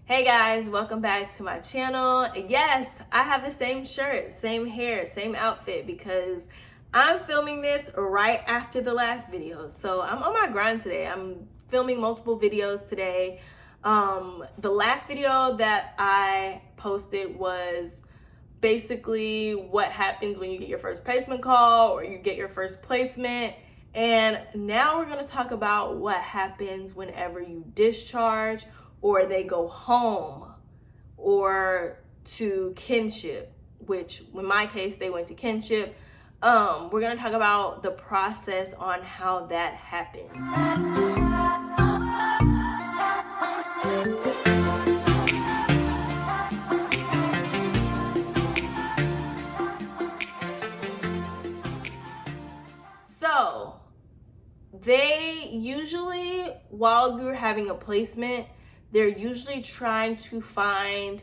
Hey guys, welcome back to my channel. Yes, I have the same shirt, same hair, same outfit because I'm filming this right after the last video. So I'm on my grind today. I'm filming multiple videos today. The last video that I posted was basically what happens when you get your first placement call or you get your first placement. And now we're going to talk about what happens whenever you discharge or they go home or to kinship, which in my case, they went to kinship. We're going to talk about the process on how that happens. So they usually, while you're having a placement, they're usually trying to find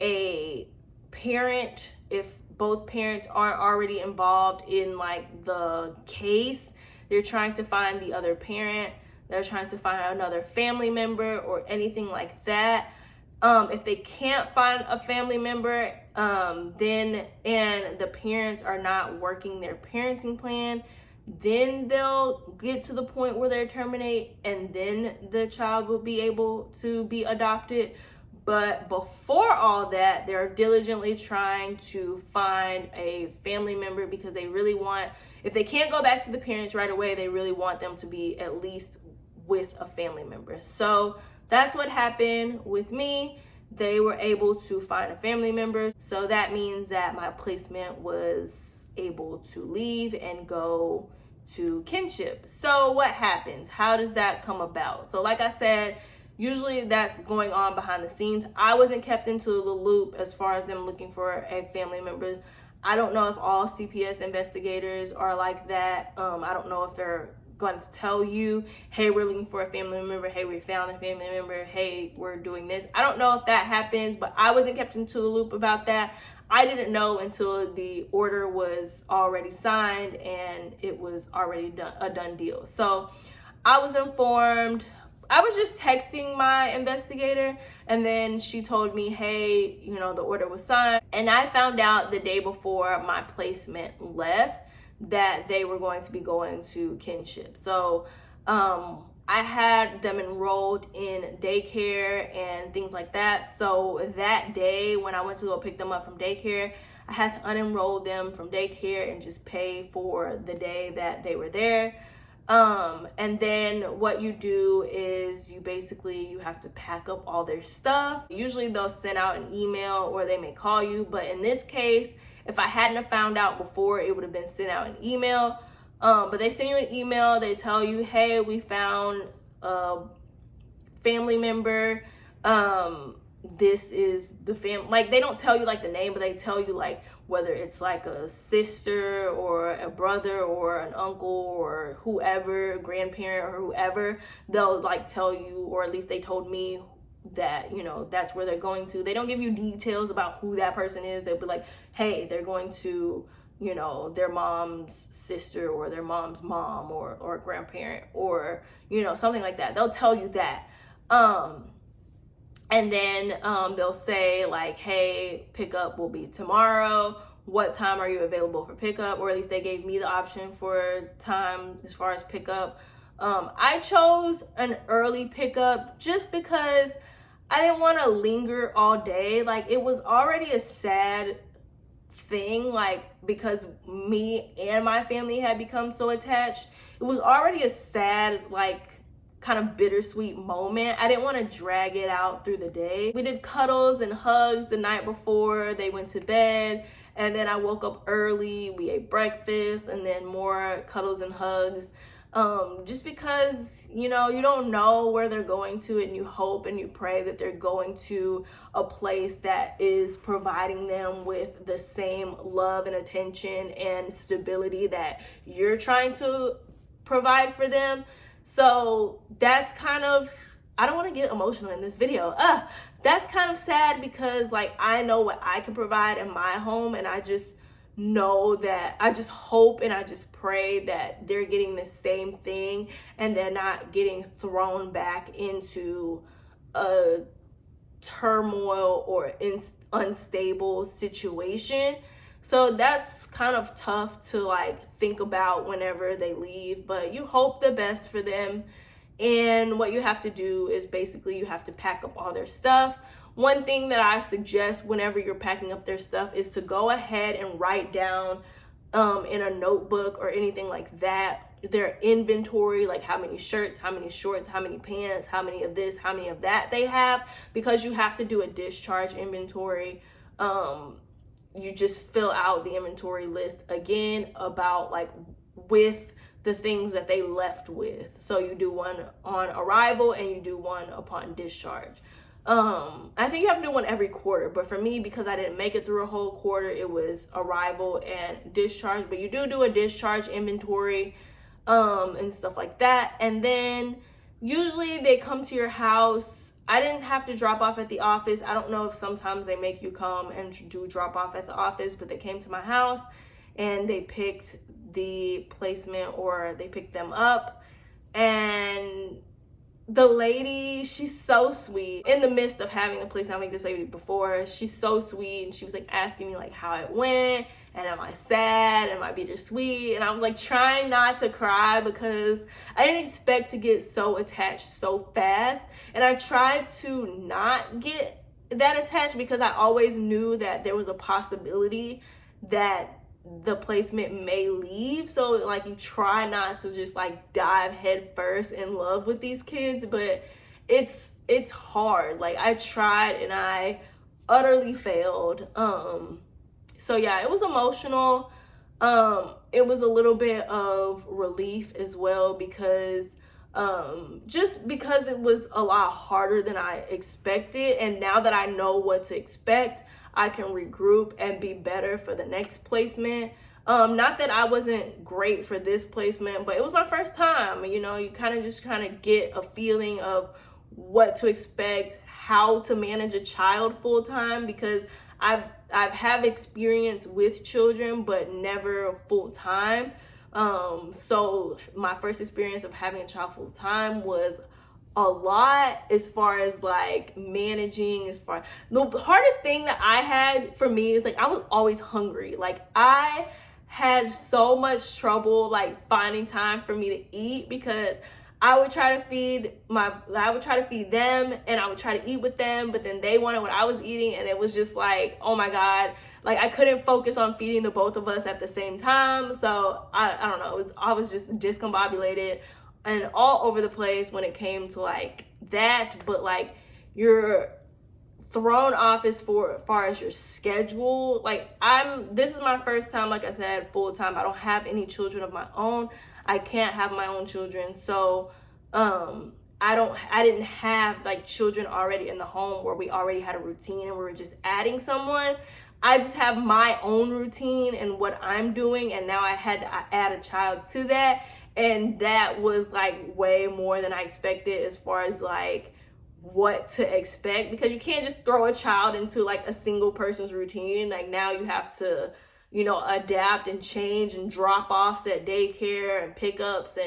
a parent. If both parents aren't already involved in like the case, they're trying to find the other parent. They're trying to find another family member or anything like that. If they can't find a family member, then and the parents are not working their parenting plan, then they'll get to the point where they terminate and then the child will be able to be adopted. But before all that, they're diligently trying to find a family member because they really want, if they can't go back to the parents right away, they really want them to be at least with a family member. So that's what happened with me. They were able to find a family member. So that means that my placement was able to leave and go to kinship. So what happens? How does that come about? So like I said, usually that's going on behind the scenes. I wasn't kept into the loop as far as them looking for a family member. I don't know if all CPS investigators are like that. I don't know if they're going to tell you, hey, we're looking for a family member. Hey, we found a family member. Hey, we're doing this. I don't know if that happens, but I wasn't kept into the loop about that. I didn't know until the order was already signed and it was already a done deal. So I was informed. I was just texting my investigator and then she told me, hey, the order was signed. And I found out the day before my placement left that they were going to be going to kinship. So I had them enrolled in daycare and things like that. So that day when I went to go pick them up from daycare, I had to unenroll them from daycare and just pay for the day that they were there. And then what you do is you have to pack up all their stuff. Usually they'll send out an email or they may call you. But in this case, if I hadn't have found out before, it would have been sent out an email. But they send you an email. They tell you, hey, we found a family member. This is the family. Like, they don't tell you like the name, but they tell you like whether it's like a sister or a brother or an uncle or whoever, grandparent or whoever. They'll like tell you, or at least they told me that, that's where they're going to. They don't give you details about who that person is. They'll be like, hey, they're going to their mom's sister or their mom's mom or grandparent or, something like that. They'll tell you that. And then they'll say like, hey, pickup will be tomorrow. What time are you available for pickup? Or at least they gave me the option for time as far as pickup. I chose an early pickup just because I didn't want to linger all day. Like, it was already a sad thing, like, because me and my family had become so attached. It was already a sad, like, kind of bittersweet moment. I didn't want to drag it out through the day. We did cuddles and hugs the night before they went to bed, and then I woke up early. We ate breakfast and then more cuddles and hugs. Just because, you don't know where they're going to, and you hope and you pray that they're going to a place that is providing them with the same love and attention and stability that you're trying to provide for them. So that's kind of, I don't want to get emotional in this video. That's kind of sad because like I know what I can provide in my home, and I just know that, I just hope and I just pray that they're getting the same thing and they're not getting thrown back into a turmoil or unstable situation. So that's kind of tough to like think about whenever they leave, but you hope the best for them. And what you have to do is basically you have to pack up all their stuff. One thing that I suggest whenever you're packing up their stuff is to go ahead and write down in a notebook or anything like that their inventory, like how many shirts, how many shorts, how many pants, how many of this, how many of that they have, because you have to do a discharge inventory. You just fill out the inventory list again about like with the things that they left with. So you do one on arrival and you do one upon discharge. I think you have to do one every quarter, but for me, because I didn't make it through a whole quarter, it was arrival and discharge. But you do a discharge inventory and stuff like that. And then usually they come to your house. I didn't have to drop off at the office. I don't know if sometimes they make you come and do drop off at the office, but they came to my house and they picked the placement, or they picked them up. And the lady, she's so sweet. In the midst of having a placement, I met this lady before. She's so sweet, and she was like asking me like how it went, and am I sad, am I bittersweet? And I was like trying not to cry because I didn't expect to get so attached so fast. And I tried to not get that attached because I always knew that there was a possibility that the placement may leave. So like you try not to just like dive head first in love with these kids, but it's hard. Like I tried and I utterly failed. So yeah, it was emotional. It was a little bit of relief as well because just because it was a lot harder than I expected, and now that I know what to expect, I can regroup and be better for the next placement. Not that I wasn't great for this placement, but it was my first time. You know, you kind of get a feeling of what to expect, how to manage a child full time, because I've have experience with children, but never full time. So my first experience of having a child full time was a lot as far as like managing. The hardest thing that I had for me is like I was always hungry. Like I had so much trouble like finding time for me to eat because I would try to feed them and I would try to eat with them, but then they wanted what I was eating, and it was just like, oh my God, like I couldn't focus on feeding the both of us at the same time. So I don't know, I was just discombobulated and all over the place when it came to like that. But like you're thrown off as far as your schedule. Like this is my first time, like I said, full time. I don't have any children of my own. I can't have my own children. So I didn't have like children already in the home where we already had a routine and we were just adding someone. I just have my own routine and what I'm doing, and now I had to add a child to that. And that was like way more than I expected as far as like what to expect, because you can't just throw a child into like a single person's routine. Like now you have to, you know, adapt and change, and drop offs at daycare and pickups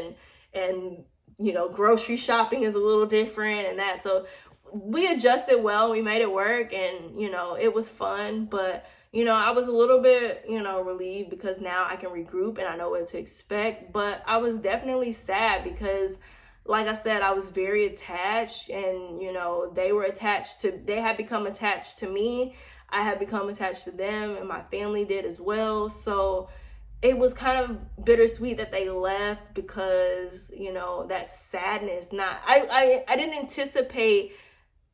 and you know, grocery shopping is a little different and that. So we adjusted well, we made it work, and you know, it was fun. But you know, I was a little bit, you know, relieved because now I can regroup and I know what to expect. But I was definitely sad because, like I said, I was very attached, and you know, they had become attached to me. I had become attached to them, and my family did as well. So it was kind of bittersweet that they left because, you know, that sadness, I didn't anticipate,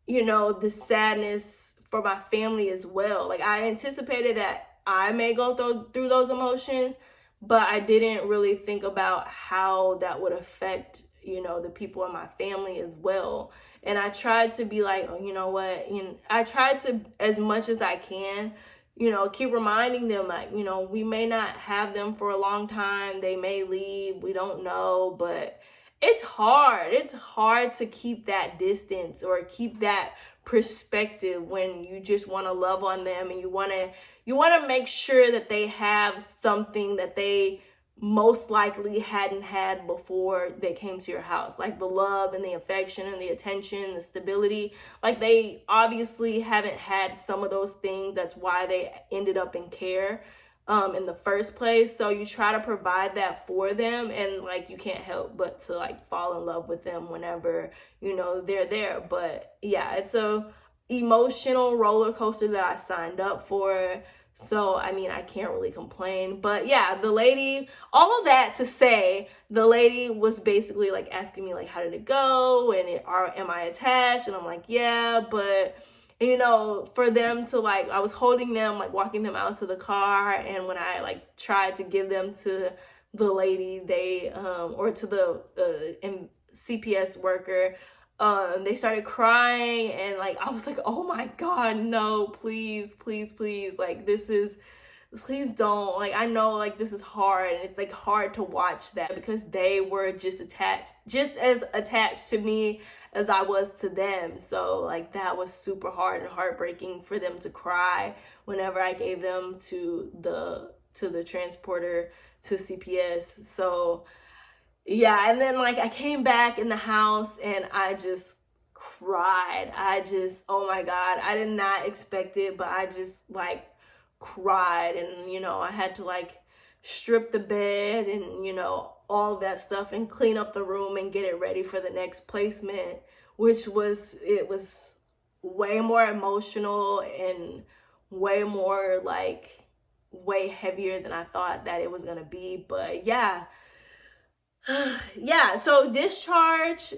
you know, the sadness for my family as well. Like I anticipated that I may go through those emotions, but I didn't really think about how that would affect, you know, the people in my family as well. And I tried to be like, oh, you know what, I tried to, as much as I can, you know, keep reminding them like, you know, we may not have them for a long time. They may leave. We don't know. But it's hard. It's hard to keep that distance or keep that perspective when you just want to love on them and you want to make sure that they have something that they most likely hadn't had before they came to your house. Like the love and the affection and the attention, the stability. Like they obviously haven't had some of those things. That's why they ended up in care in the first place. So you try to provide that for them, and like you can't help but to like fall in love with them whenever, you know, they're there. But yeah, it's a emotional roller coaster that I signed up for. So, I mean, I can't really complain. But yeah, the lady, all of that to say, the lady was basically like asking me like, how did it go? And am I attached? And I'm like, yeah, but you know, for them to like, I was holding them, like walking them out to the car. And when I like tried to give them to the lady, they, or to the CPS worker, they started crying, and like I was like, oh my god, no, please, please, please, like please don't, like I know like this is hard, and it's like hard to watch that because they were just as attached to me as I was to them. So like that was super hard and heartbreaking for them to cry whenever I gave them to the transporter to CPS. So yeah, and then like I came back in the house and I just cried. Oh my God, I did not expect it, but I just like cried. And you know, I had to like strip the bed and, you know, all that stuff and clean up the room and get it ready for the next placement, which was way more emotional and way more like way heavier than I thought that it was gonna be. But yeah. Yeah, so discharge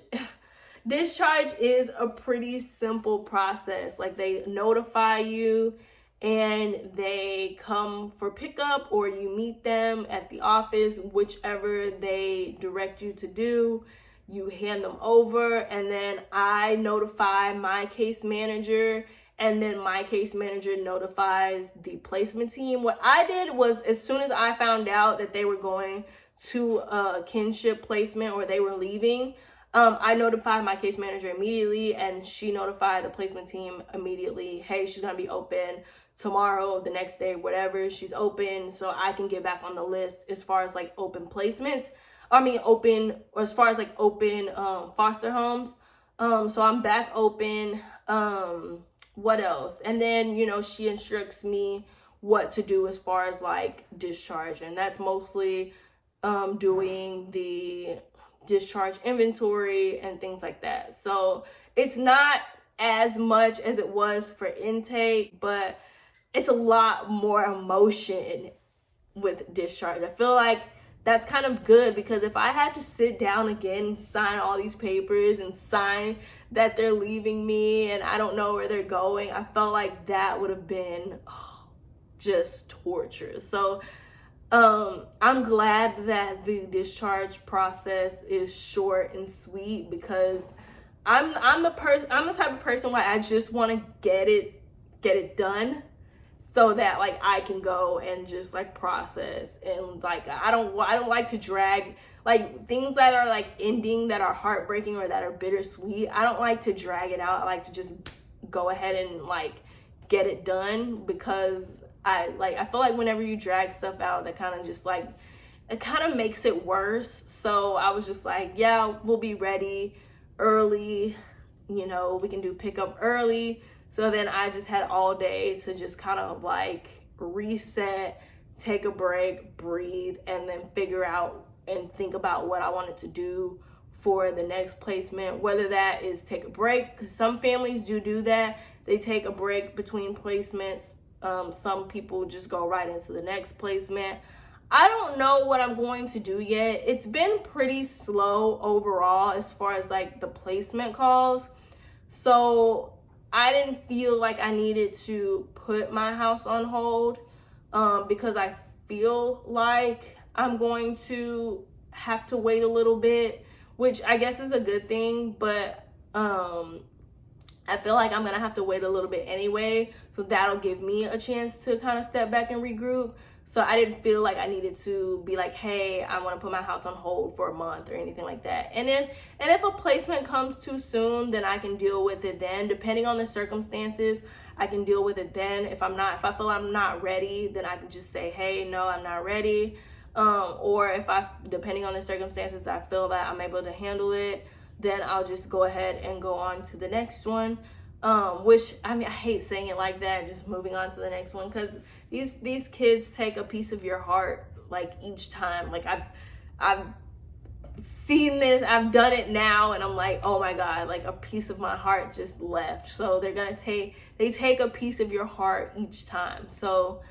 is a pretty simple process. Like they notify you and they come for pickup, or you meet them at the office, whichever they direct you to do. You hand them over, and then I notify my case manager, and then my case manager notifies the placement team. What I did was, as soon as I found out that they were going to a kinship placement or they were leaving, I notified my case manager immediately, and she notified the placement team immediately. Hey, she's gonna be open tomorrow, the next day, whatever, she's open, so I can get back on the list as far as like open placements. As far as like open foster homes. So I'm back open. What else? And then, you know, she instructs me what to do as far as like discharge, and that's mostly doing the discharge inventory and things like that. So it's not as much as it was for intake, but it's a lot more emotion with discharge. I feel like that's kind of good, because if I had to sit down again and sign all these papers and sign that they're leaving me and I don't know where they're going, I felt like that would have been just torture. So I'm glad that the discharge process is short and sweet, because I'm the type of person where I just want to get it done, so that like I can go and just like process. And like I don't like to drag like things that are like ending, that are heartbreaking or that are bittersweet. I don't like to drag it out. I like to just go ahead and like get it done, because I feel like whenever you drag stuff out, that kind of just like, it kind of makes it worse. So I was just like, yeah, we'll be ready early, you know, we can do pickup early. So then I just had all day to just kind of like reset, take a break, breathe, and then figure out and think about what I wanted to do for the next placement. Whether that is take a break, because some families do that. They take a break between placements. Some people just go right into the next placement. I don't know what I'm going to do yet. It's been pretty slow overall as far as like the placement calls. So I didn't feel like I needed to put my house on hold, because I feel like I'm going to have to wait a little bit, which I guess is a good thing, but I feel like I'm gonna have to wait a little bit anyway, so that'll give me a chance to kind of step back and regroup. So I didn't feel like I needed to be like, hey, I want to put my house on hold for a month or anything like that. And if a placement comes too soon, then I can deal with it then. Depending on the circumstances, I can deal with it then. If I feel I'm not ready, then I can just say, hey, no, I'm not ready. or if depending on the circumstances, I feel that I'm able to handle it, then I'll just go ahead and go on to the next one. Which, I mean, I hate saying it like that, just moving on to the next one, because these kids take a piece of your heart, like, each time. Like, I've seen this, I've done it now, and I'm like, oh my God, like, a piece of my heart just left. So they take a piece of your heart each time. So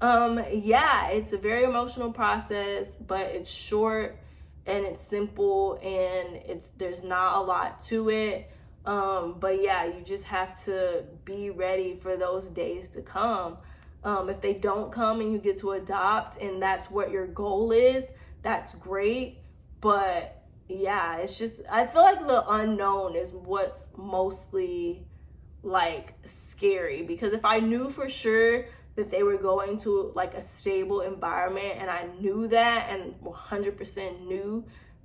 yeah, it's a very emotional process, but it's short and it's simple, and there's not a lot to it. But yeah, you just have to be ready for those days to come. If they don't come and you get to adopt and that's what your goal is, that's great. But yeah, it's just, I feel like the unknown is what's mostly like scary, because if I knew for sure that they were going to like a stable environment, and I knew that and 100% knew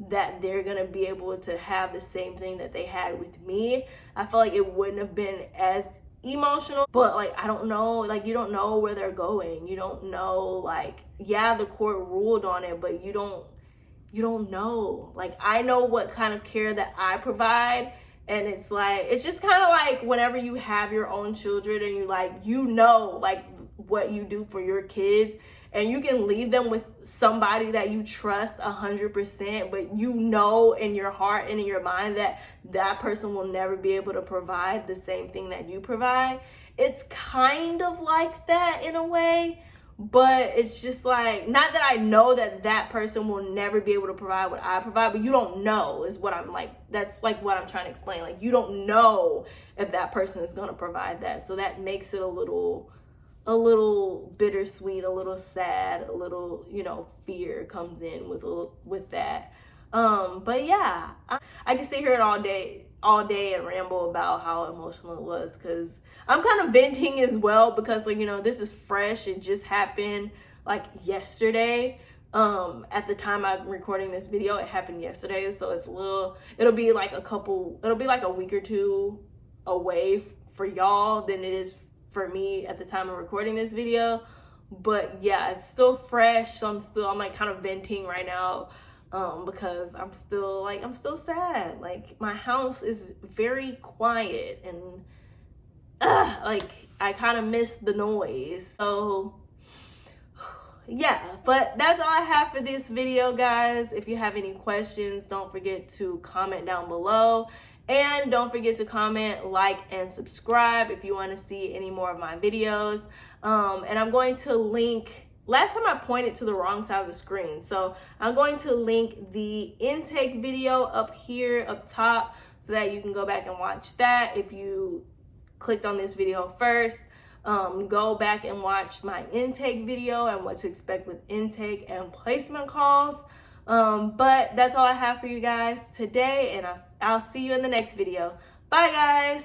that they're gonna be able to have the same thing that they had with me, I feel like it wouldn't have been as emotional. But like, I don't know, like, you don't know where they're going, you don't know, like, yeah, the court ruled on it, but you don't know. Like, I know what kind of care that I provide, and it's like, it's just kind of like whenever you have your own children and you like, you know, like, what you do for your kids, and you can leave them with somebody that you trust 100%, but you know in your heart and in your mind that that person will never be able to provide the same thing that you provide. It's kind of like that in a way, but it's just like, not that I know that that person will never be able to provide what I provide, but you don't know is what I'm like, that's like what I'm trying to explain. Like, you don't know if that person is going to provide that. So that makes it a little bittersweet, a little sad, a little, you know, fear comes in with that. But yeah, I can sit here all day and ramble about how emotional it was, because I'm kind of venting as well, because, like, you know, this is fresh. It just happened like yesterday. At the time I'm recording this video, it happened yesterday. So it'll be like a week or two away for y'all than it is for me at the time of recording this video. But yeah, it's still fresh. So I'm like kind of venting right now, because I'm still sad. Like, my house is very quiet, and like, I kind of miss the noise. So yeah, but that's all I have for this video, guys. If you have any questions, don't forget to comment down below. And don't forget to comment, like, and subscribe if you want to see any more of my videos. And I'm going to link, last time I pointed to the wrong side of the screen. So I'm going to link the intake video up here, up top, so that you can go back and watch that. If you clicked on this video first, go back and watch my intake video and what to expect with intake and placement calls. But that's all I have for you guys today, and I'll see you in the next video. Bye, guys.